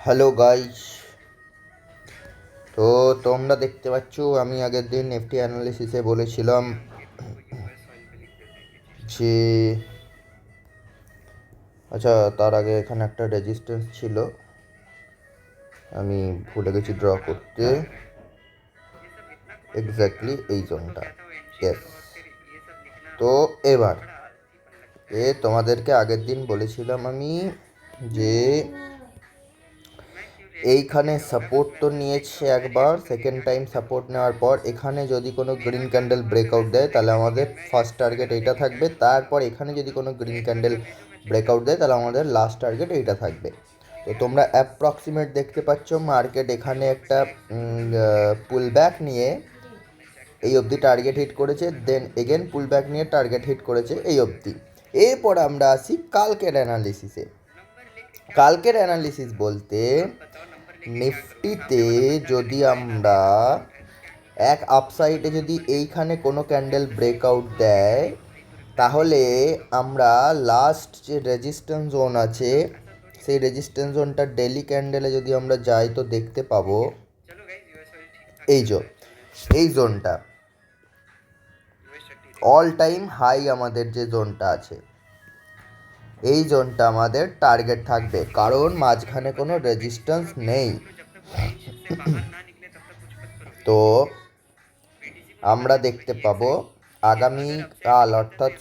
Hello guys, তো তোমরা দেখতে পাচ্ছ আমি আগের দিন এফটি অ্যানালিসিসে বলেছিলাম যে আচ্ছা তার আগে এখানে একটা রেজিস্ট্যান্স ছিল, আমি ভুলে গেছি ড্র করতে। এক্স্যাক্টলি এই জোনটা, ইয়েস। তো এবার তোমাদেরকে আগের দিন বলেছিলাম আমি যে এইখানে সাপোর্ট তো নিয়েছে একবার, সেকেন্ড টাইম সাপোর্ট নেওয়ার পর এখানে যদি কোনো গ্রিন ক্যান্ডেল ব্রেকআউট দেয় তাহলে আমাদের ফার্স্ট টার্গেট এইটা থাকবে। তারপর এখানে যদি কোনো গ্রিন ক্যান্ডেল ব্রেকআউট দেয় তাহলে আমাদের লাস্ট টার্গেট এইটা থাকবে। তো তোমরা অ্যাপ্রক্সিমেট দেখতে পাচ্ছ মার্কেট এখানে একটা পুল ব্যাক নিয়ে এই অবধি টার্গেট হিট করেছে, দেন এগেন পুল ব্যাক নিয়ে টার্গেট হিট করেছে এই অবধি। এরপর আমরা আসি কালকের অ্যানালিসিসে। কালকের অ্যানালিসিস বলতে নিফটিতে যদি আমরা এক আপসাইডে যদি এইখানে কোনো ক্যান্ডেল ব্রেকআউট দেয় তাহলে আমরা লাস্ট যে রেজিস্ট্যান্স জোন আছে সেই রেজিস্ট্যান্স জোনটা ডেলি ক্যান্ডেলে যদি আমরা যাই তো দেখতে পাবো এই জোনটা অল টাইম হাই আমাদের যে জোনটা আছে এই জোনটা আমাদের টার্গেট থাকবে, কারণ মাঝখানে কোনো রেজিস্ট্যান্স নেই। তো আমরা দেখতে পাবো আগামীকাল অর্থাৎ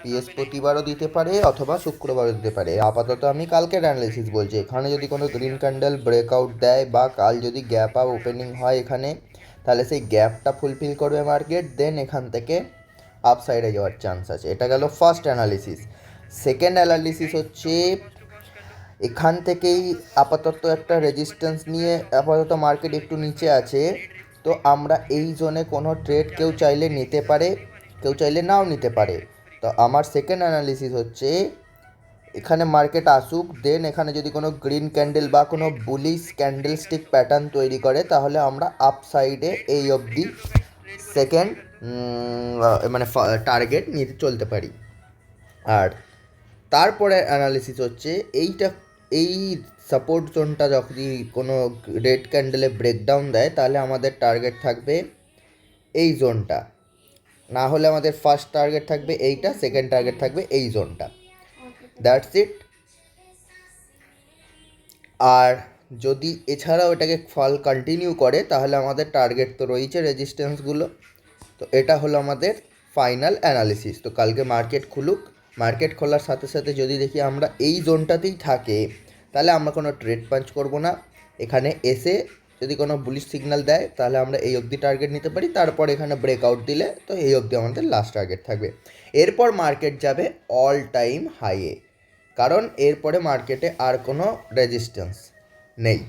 বৃহস্পতিবারও দিতে পারে অথবা শুক্রবারও দিতে পারে। আপাতত আমি কালকের অ্যানালিসিস বলছি। এখানে যদি কোনো গ্রিন ক্যান্ডেল ব্রেকআউট দেয় বা কাল যদি গ্যাপ আপ ওপেনিং হয় এখানে, তাহলে সেই গ্যাপটা ফুলফিল করবে মার্কেট, দেন এখান থেকে আপসাইডে যাওয়ার চান্স আছে। এটা গেল ফার্স্ট অ্যানালিসিস। সেকেন্ড অ্যানালিসিস হচ্ছে এখান থেকেই আপাতত একটা রেজিস্ট্যান্স নিয়ে আপাতত মার্কেট একটু নিচে আছে, তো আমরা এই জোনে কোনো ট্রেড কেউ চাইলে নিতে পারে, কেউ চাইলে নাও নিতে পারে। তো আমার সেকেন্ড অ্যানালিসিস হচ্ছে এখানে মার্কেট আসুক, দেন এখানে যদি কোনো গ্রিন ক্যান্ডেল বা কোনো বুলিশ ক্যান্ডেল স্টিক প্যাটার্ন তৈরি করে তাহলে আমরা আপ সাইডে এই অবধি সেকেন্ড মানে টার্গেট নিতে চলতে পারি। আর তারপরে অ্যানালিসিস হচ্ছে এই সাপোর্ট জোনটা যদি কোনো রেড ক্যান্ডেলে ব্রেকডাউন দেয় তাহলে আমাদের টার্গেট থাকবে এই জোনটা, না হলে আমাদের ফার্স্ট টার্গেট থাকবে এইটা, সেকেন্ড টার্গেট থাকবে এই জোনটা। That's it. আর যদি এছাড়াও এটাকে ফল কন্টিনিউ করে তাহলে আমাদের টার্গেট তো রয়েছে রেজিস্ট্যান্সগুলো। তো এটা হলো আমাদের ফাইনাল অ্যানালিসিস। তো কালকে মার্কেট খুলুক, মার্কেট খোলার সাথে সাথে যদি দেখি আমরা এই জোনটাতেই থাকে তাহলে আমরা কোনো ট্রেড পাঞ্চ করব না। এখানে এসে যদি কোনো বুলিশ সিগন্যাল দেয় তাহলে আমরা এই অবধি টার্গেট নিতে পারি, তারপর এখানে ব্রেকআউট দিলে তো এই অবধি আমাদের লাস্ট টার্গেট থাকবে। এরপর মার্কেট যাবে অল টাইম হাইয়ে, কারণ এরপরে মার্কেটে আর কোনো রেজিস্ট্যান্স নেই।